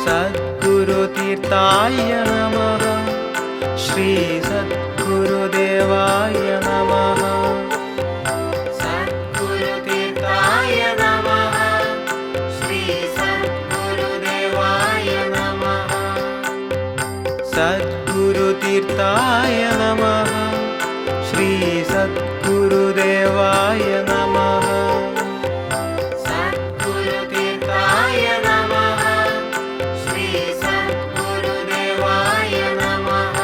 सद्गुरुतीर्थाय नमः। श्री सद्गुरुदेवाय नमः। सद्गुरुतीर्थाय नमः। श्री सद्गुरुदेवाय नमः। सद्गुरुतीर्थाय नमः। श्री सद्गुरुदेवाय नमः। सद्गुरुतीर्थाय नमः। श्री सद्गुरुदेवाय नमः।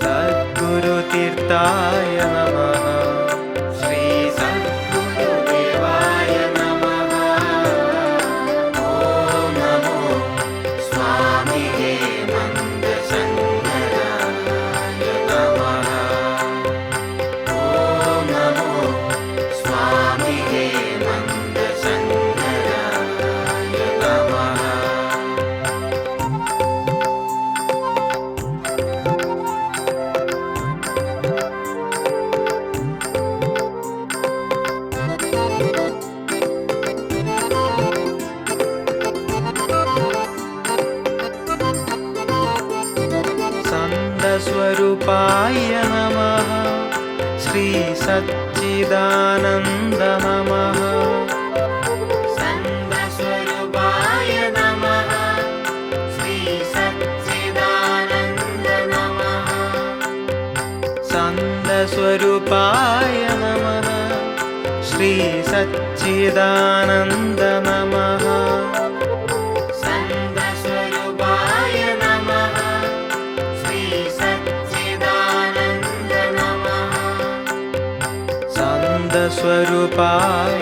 सद्गुरुतीर्थाय नमः। श्री सद्गुरुदेवाय नमः। ॐ नमो स्वामी हेमन्तशङ्कराय नमः। ॐ नमो स्वामी हेमन्तशङ्कराय नमः। सन्दस्वरूपाय नमः। श्री सच्चिदानन्द नमः। सन्दस्वरूपाय नमः। श्री सच्चिदानन्द नमः। सन्दस्वरूपाय नमः। श्री सच्चिदानन्द नमः। सन्दस्वरूपाय नमः। श्री सच्चिदानन्द नमः। सन्दस्वरूपाय